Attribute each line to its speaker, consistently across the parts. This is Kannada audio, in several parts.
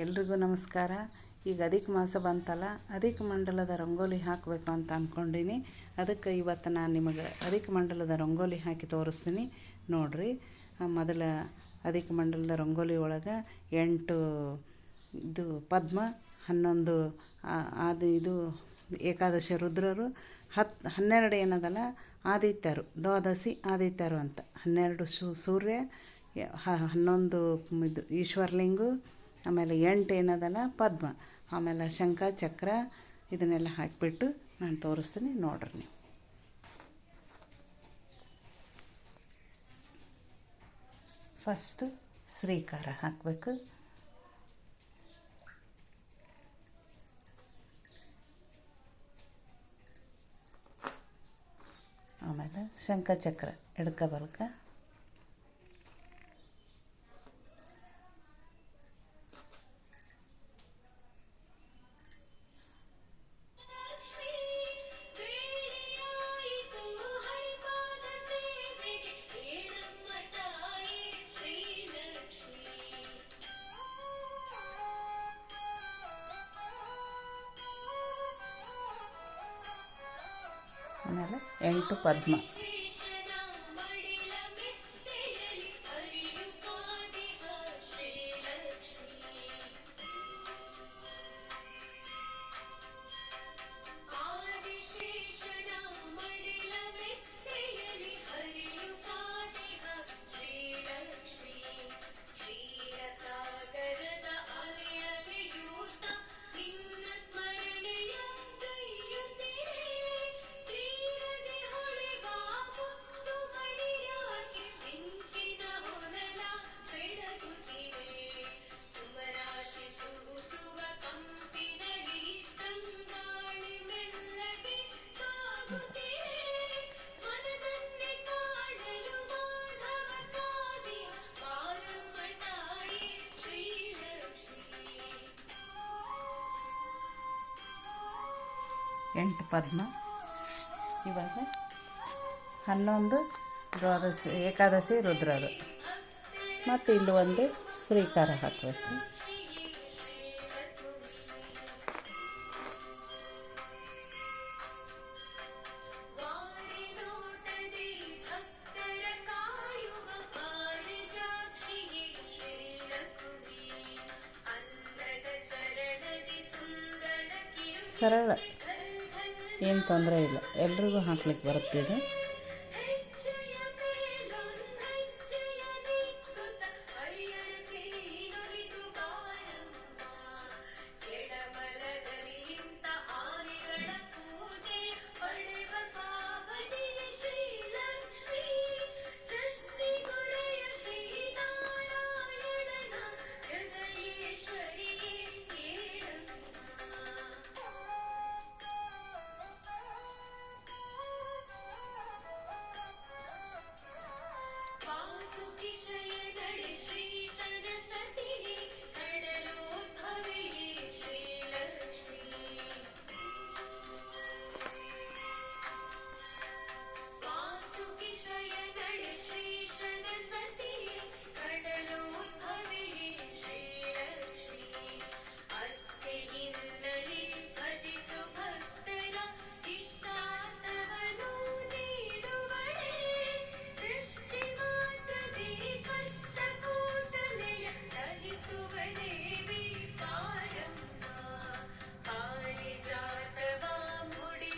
Speaker 1: ಎಲ್ರಿಗೂ ನಮಸ್ಕಾರ. ಈಗ ಅಧಿಕ ಮಾಸ ಬಂತಲ್ಲ, ಅಧಿಕ ಮಂಡಲದ ರಂಗೋಲಿ ಹಾಕಬೇಕು ಅಂತ ಅಂದ್ಕೊಂಡೀನಿ. ಅದಕ್ಕೆ ಇವತ್ತು ನಾನು ನಿಮಗೆ ಅಧಿಕ ಮಂಡಲದ ರಂಗೋಲಿ ಹಾಕಿ ತೋರಿಸ್ತೀನಿ ನೋಡಿರಿ. ಮೊದಲ ಅಧಿಕ ಮಂಡಲದ ರಂಗೋಲಿ ಒಳಗೆ 8 ಇದು ಪದ್ಮ, 11 ಇದು ಏಕಾದಶಿ ರುದ್ರರು, 12 ಏನದಲ್ಲ ಆದಿತ್ಯರು, ದ್ವಾದಶಿ ಆದಿತ್ಯರು ಅಂತ 12 ಸೂರ್ಯ, 11 ಇದು ಈಶ್ವರಲಿಂಗು, ಆಮೇಲೆ 8 ಏನದಲ್ಲ ಪದ್ಮ, ಆಮೇಲೆ ಶಂಖ ಚಕ್ರ ಇದನ್ನೆಲ್ಲ ಹಾಕಿಬಿಟ್ಟು ನಾನು ತೋರಿಸ್ತೀನಿ ನೋಡ್ರಿ ನೀವು. ಫಸ್ಟು ಶ್ರೀಕಾರ ಹಾಕಬೇಕು. ಆಮೇಲೆ ಶಂಖ ಚಕ್ರ ಎಡಕ ಬಲಕ, ಆಮೇಲೆ 8 ಪದ್ಮ, ಎಂಟು ಪದ್ಮ. ಇವಾಗ 11 ದ್ವಾದಶಿ ಏಕಾದಶಿ ರುದ್ರರು, ಮತ್ತು ಇಲ್ಲಿ ಒಂದು ಶ್ರೀಕಾರ ಹಾಕಬೇಕು. ಸರಳ, ಏನು ತೊಂದರೆ ಇಲ್ಲ, ಎಲ್ರಿಗೂ ಹಾಕ್ಲಿಕ್ಕೆ ಬರುತ್ತೆ ಇದು.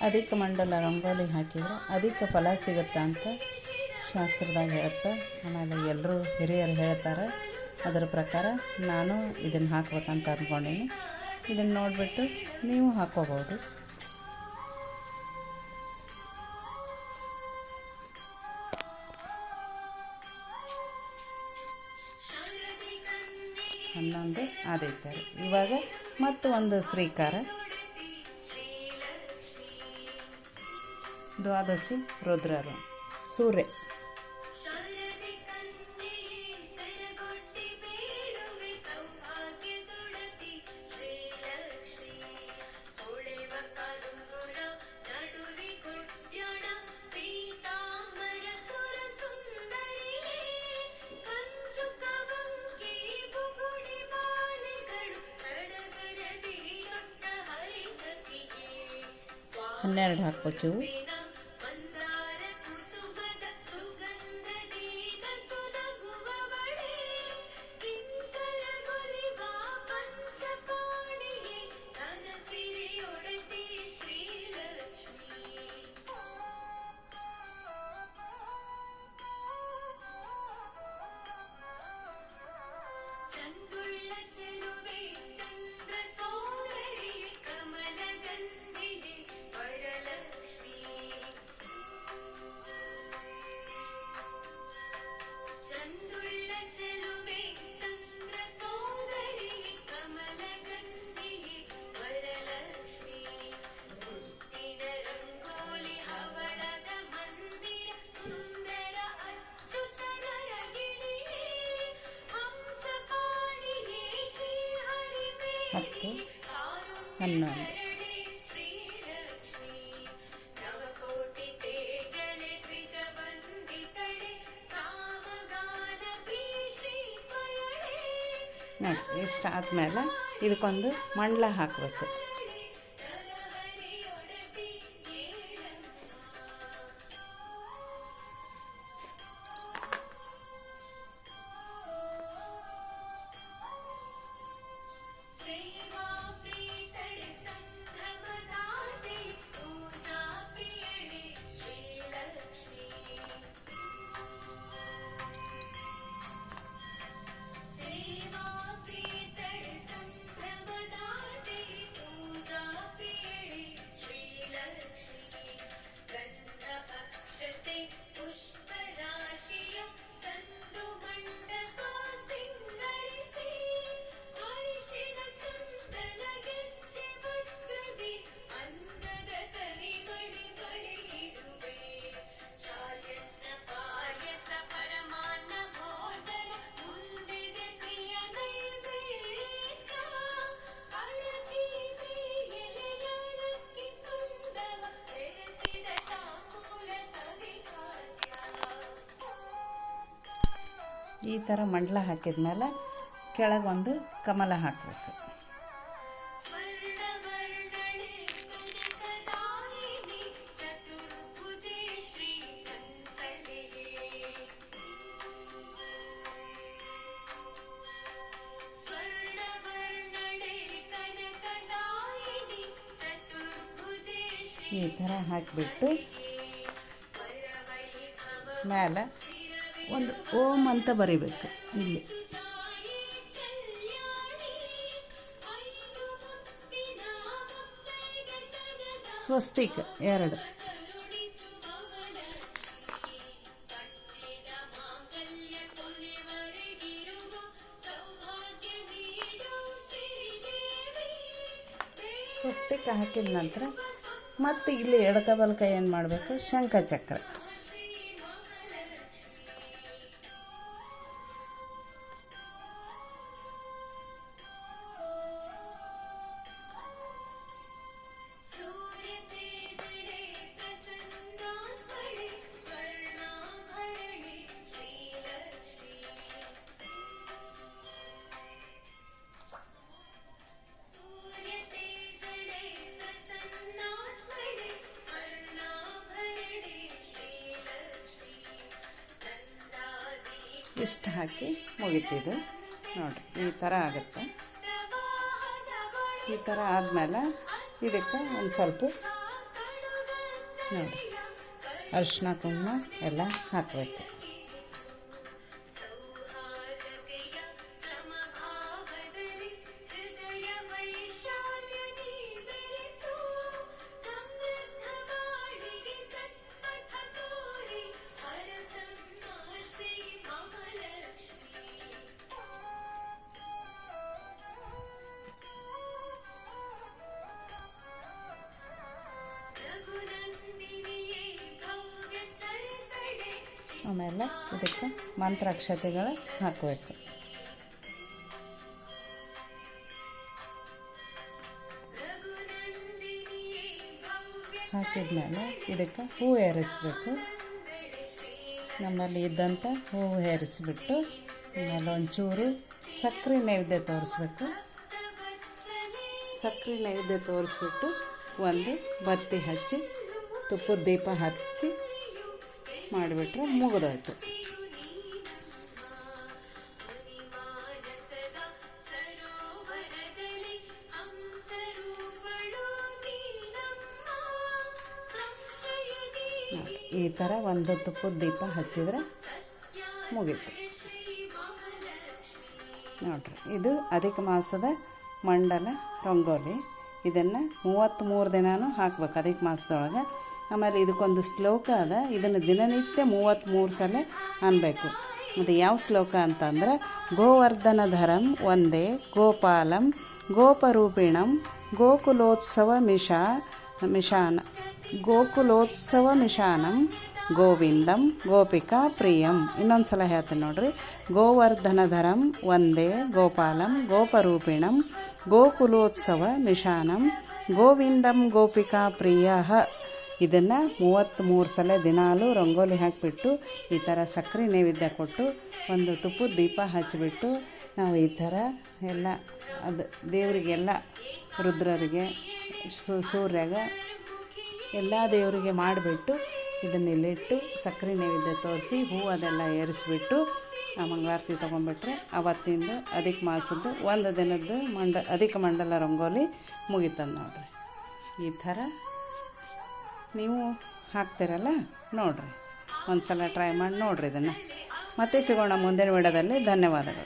Speaker 1: ಅಧಿಕ ಮಂಡಲ ರಂಗೋಲಿ ಹಾಕಿದರೆ ಅಧಿಕ ಫಲ ಸಿಗುತ್ತೆ ಅಂತ ಶಾಸ್ತ್ರದಾಗ ಹೇಳುತ್ತೆ. ಆಮೇಲೆ ಎಲ್ಲರೂ ಹಿರಿಯರು ಹೇಳ್ತಾರೆ. ಅದರ ಪ್ರಕಾರ ನಾನು ಇದನ್ನು ಹಾಕ್ಬೇಕಂತ ಅಂದ್ಕೊಂಡೀನಿ. ಇದನ್ನು ನೋಡಿಬಿಟ್ಟು ನೀವು ಹಾಕ್ಕೋಬೋದು. ಹನ್ನೊಂದು ಆದಿತ್ಯರು. ಇವಾಗ ಮತ್ತು ಒಂದು ಶ್ರೀಕಾರ, ದ್ವಾದಶಿ ರುದ್ರರು, ಸೂರ್ಯ, 12 ಹಾಕ್ಬೇಕು ಇವು. ಮತ್ತು 11 ನೋಡಿ. ಇಷ್ಟ ಆದಮೇಲೆ ಇದಕ್ಕೊಂದು ಮಂಡಲ ಹಾಕಬೇಕು. ಈ ಥರ ಮಂಡಲ ಹಾಕಿದ್ಮೇಲೆ ಕೆಳಗೊಂದು ಕಮಲ ಹಾಕಬೇಕು. ಈ ಥರ ಹಾಕಿಬಿಟ್ಟು ಮೇಲೆ ಒಂದು ಓಂ ಅಂತ ಬರಿಬೇಕು. ಇಲ್ಲಿ ಸ್ವಸ್ತಿಕ್ 2. ಸ್ವಸ್ತಿಕ್ ಹಾಕಿದ ನಂತರ ಮತ್ತು ಇಲ್ಲಿ ಎಡಕಬಲಕ ಏನು ಮಾಡಬೇಕು, ಶಂಖಚಕ್ರ. ಇಷ್ಟು ಹಾಕಿ ಮುಗಿತಿದ್ದು ನೋಡಿರಿ. ಈ ಥರ ಆಗುತ್ತೆ. ಈ ಥರ ಆದಮೇಲೆ ಇದಕ್ಕೆ ಒಂದು ಸ್ವಲ್ಪ ನೋಡಿ ಅರಿಶಿನ ಕುಂಕುಮ ಎಲ್ಲ ಹಾಕಬೇಕು. ಆಮೇಲೆ ಇದಕ್ಕೆ ಮಂತ್ರಾಕ್ಷತೆಗಳು ಹಾಕಬೇಕು. ಹಾಕಿದ್ಮೇಲೆ ಇದಕ್ಕೆ ಹೂವು ಏರಿಸ್ಬೇಕು. ನಮ್ಮಲ್ಲಿ ಇದ್ದಂಥ ಹೂವು ಏರಿಸ್ಬಿಟ್ಟು ಆಮೇಲೆ ಒಂಚೂರು ಸಕ್ಕರೆ ನೈವೇದ್ಯ ತೋರಿಸ್ಬೇಕು. ಸಕ್ಕರೆ ನೈವೇದ್ಯ ತೋರಿಸ್ಬಿಟ್ಟು ಒಂದು ಬತ್ತಿ ಹಚ್ಚಿ ತುಪ್ಪದ ದೀಪ ಹಚ್ಚಿ ಮಾಡಿಬಿಟ್ರೆ ಮುಗಿದೋಯ್ತು. ಈ ಥರ ಒಂದು ತುಪ್ಪದ ದೀಪ ಹಚ್ಚಿದ್ರೆ ಮುಗೀತು ನೋಡ್ರಿ. ಇದು ಅಧಿಕ ಮಾಸದ ಮಂಡಲ ರಂಗೋಲಿ. ಇದನ್ನು 33 ದಿನವೂ ಹಾಕ್ಬೇಕು ಅಧಿಕ ಮಾಸದೊಳಗೆ. ಆಮೇಲೆ ಇದಕ್ಕೊಂದು ಶ್ಲೋಕ ಅದ, ಇದನ್ನು ದಿನನಿತ್ಯ 33 ಸಲ ಅನ್ಬೇಕು. ಮತ್ತು ಯಾವ ಶ್ಲೋಕ ಅಂತಂದ್ರೆ, ಗೋವರ್ಧನಧರಂ ವಂದೇ ಗೋಪಾಲಂ ಗೋಪರೂಪಿಣಂ ಗೋಕುಲೋತ್ಸವ ಮಿಷಾನಂ ಗೋವಿಂದಂ ಗೋಪಿಕಾ ಪ್ರಿಯಂ. ಇನ್ನೊಂದು ಸಲ ಹೇಳ್ತೀನಿ ನೋಡ್ರಿ. ಗೋವರ್ಧನಧರಂ ವಂದೇ ಗೋಪಾಲಂ ಗೋಪರೂಪಿಣಂ ಗೋಕುಲೋತ್ಸವ ಮಿಷಾನಂ ಗೋವಿಂದಂ ಗೋಪಿಕಾ ಪ್ರಿಯ. ಇದನ್ನು 33 ಸಲ ದಿನಾಲೂ ರಂಗೋಲಿ ಹಾಕಿಬಿಟ್ಟು ಈ ಥರ ಸಕ್ಕರೆ ನೈವೇದ್ಯ ಕೊಟ್ಟು ಒಂದು ತುಪ್ಪದ ದೀಪ ಹಚ್ಚಿಬಿಟ್ಟು ನಾವು ಈ ಥರ ಎಲ್ಲ ಅದು ದೇವರಿಗೆಲ್ಲ ರುದ್ರರಿಗೆ ಸೂರ್ಯಗ ಎಲ್ಲ ದೇವರಿಗೆ ಮಾಡಿಬಿಟ್ಟು ಇದನ್ನೆಲ್ಲಿಟ್ಟು ಸಕ್ಕರೆ ನೈವೇದ್ಯ ತೋರಿಸಿ ಹೂವು ಅದೆಲ್ಲ ಏರಿಸ್ಬಿಟ್ಟು ಮಂಗಳಾರತಿ ತೊಗೊಂಡ್ಬಿಟ್ರೆ ಅವತ್ತಿಂದ ಅಧಿಕ ಮಾಸದ್ದು ಒಂದು ದಿನದ್ದು ಅಧಿಕ ಮಂಡಲ ರಂಗೋಲಿ ಮುಗಿತದೆ ನೋಡ್ರಿ. ಈ ಥರ ನೀವು ಹಾಕ್ತಿರಲ್ಲ ನೋಡಿರಿ, ಒಂದು ಸಲ ಟ್ರೈ ಮಾಡಿ ನೋಡಿರಿ ಇದನ್ನು. ಮತ್ತೆ ಸಿಗೋಣ ಮುಂದಿನ ವಿಡಿಯೋದಲ್ಲಿ. ಧನ್ಯವಾದಗಳು.